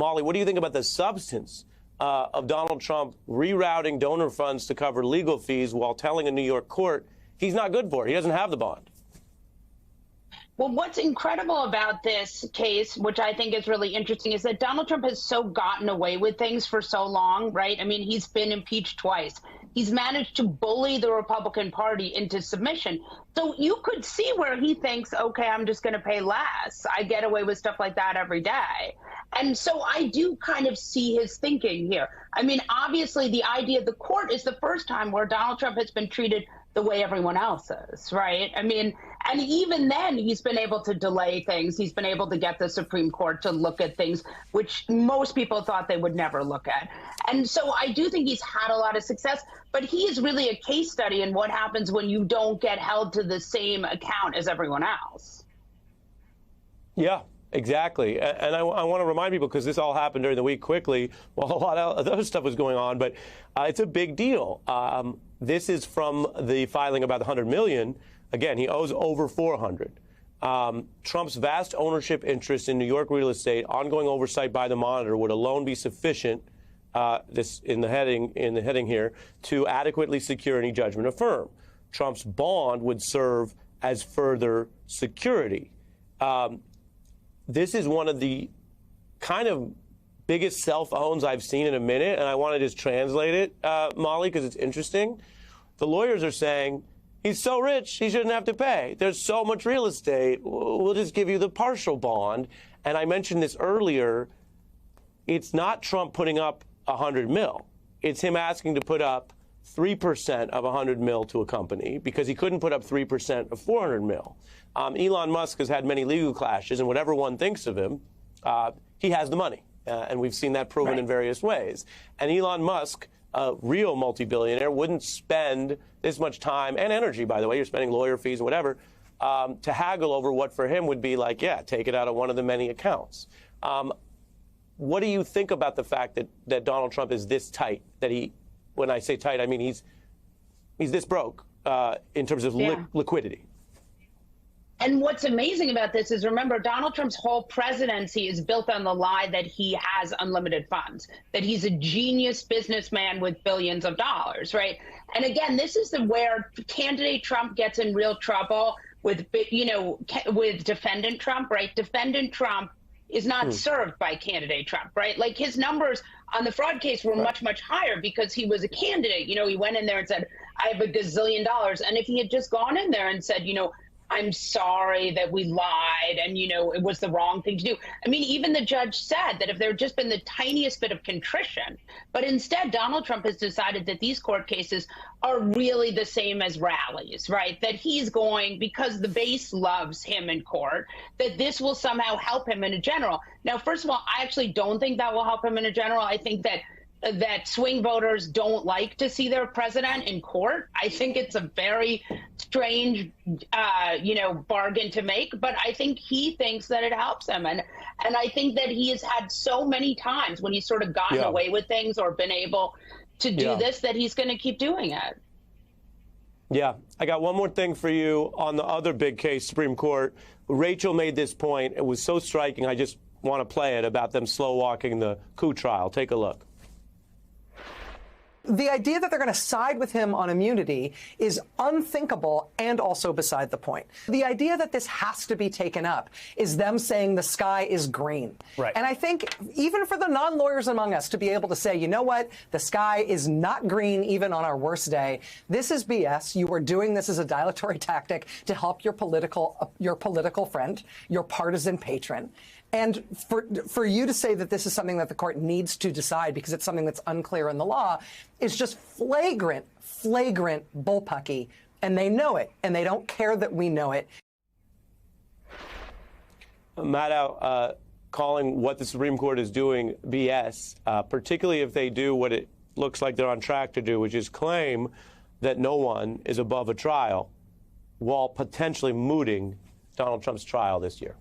Molly, what do you think about the substance of Donald Trump rerouting donor funds to cover legal fees while telling a New York court he's not good for it? He doesn't have the bond. Well, what's incredible about this case, which I think is really interesting, is that Donald Trump has so gotten away with things for so long, right? I mean, he's been impeached twice. He's managed to bully the Republican Party into submission. So you could see where he thinks, okay, I'm just going to pay less. I get away with stuff like that every day. And so I do kind of see his thinking here. I mean, obviously, the idea of the court is the first time where Donald Trump has been treated the way everyone else is, right? I mean, and even then, he's been able to delay things. He's been able to get the Supreme Court to look at things which most people thought they would never look at. And so I do think he's had a lot of success, but he is really a case study in what happens when you don't get held to the same account as everyone else. Yeah. Exactly. And I want to remind people, because this all happened during the week quickly while a lot of other stuff was going on, but it's a big deal. This is from the filing about the $100 million. Again, he owes over $400. Trump's vast ownership interest in New York real estate, ongoing oversight by the Monitor would alone be sufficient, this in the heading here, to adequately secure any judgment affirmed. Trump's bond would serve as further security. This is one of the kind of biggest cell phones I've seen in a minute, and I want to just translate it, Molly, because it's interesting. The lawyers are saying, he's so rich, he shouldn't have to pay. There's so much real estate, we'll just give you the partial bond. And I mentioned this earlier, it's not Trump putting up $100 million. It's him asking to put up 3% of $100 million to a company because he couldn't put up 3% of $400 million. Elon Musk has had many legal clashes, and whatever one thinks of him, he has the money. And we've seen that proven in various ways. And Elon Musk, a real multi-billionaire, wouldn't spend this much time and energy, by the way, you're spending lawyer fees and whatever, to haggle over what for him would be like, yeah, take it out of one of the many accounts. What do you think about the fact that Donald Trump is this tight, that he, when I say tight, I mean he's this broke in terms of liquidity? And what's amazing about this is, remember, Donald Trump's whole presidency is built on the lie that he has unlimited funds, that he's a genius businessman with billions of dollars, right? And again, this is where candidate Trump gets in real trouble with, with defendant Trump, right? Defendant Trump is not served by candidate Trump, right? Like, his numbers on the fraud case were much, much higher because he was a candidate. He went in there and said, I have $1 gazillion. And if he had just gone in there and said, I'm sorry that we lied and, it was the wrong thing to do. I mean, even the judge said that if there had just been the tiniest bit of contrition, but instead Donald Trump has decided that these court cases are really the same as rallies, right? That he's going, because the base loves him in court, that this will somehow help him in a general. Now, first of all, I actually don't think that will help him in a general. I think that swing voters don't like to see their president in court. I think it's a very strange, bargain to make, but I think he thinks that it helps him. And I think that he has had so many times when he's sort of gotten away with things or been able to do this, that he's going to keep doing it. Yeah. I got one more thing for you on the other big case, Supreme Court. Rachel made this point. It was so striking. I just want to play it about them slow walking the coup trial. Take a look. The idea that they're going to side with him on immunity is unthinkable and also beside the point. The idea that this has to be taken up is them saying the sky is green. Right. And I think even for the non-lawyers among us to be able to say, you know what, the sky is not green even on our worst day, this is BS. You are doing this as a dilatory tactic to help your political friend, your partisan patron. And for you to say that this is something that the court needs to decide because it's something that's unclear in the law is just flagrant bullpucky. And they know it, and they don't care that we know it. Maddow, calling what the Supreme Court is doing BS, particularly if they do what it looks like they're on track to do, which is claim that no one is above a trial while potentially mooting Donald Trump's trial this year.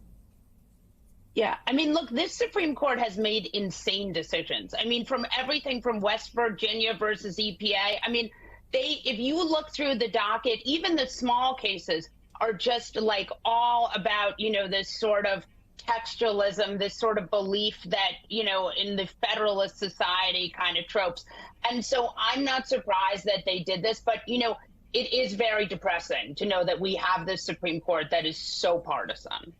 Yeah, I mean, look, this Supreme Court has made insane decisions. I mean, from everything from West Virginia versus EPA. I mean, if you look through the docket, even the small cases are just like all about, this sort of textualism, this sort of belief that, you know, in the Federalist Society kind of tropes. And so I'm not surprised that they did this, but, you know, it is very depressing to know that we have this Supreme Court that is so partisan.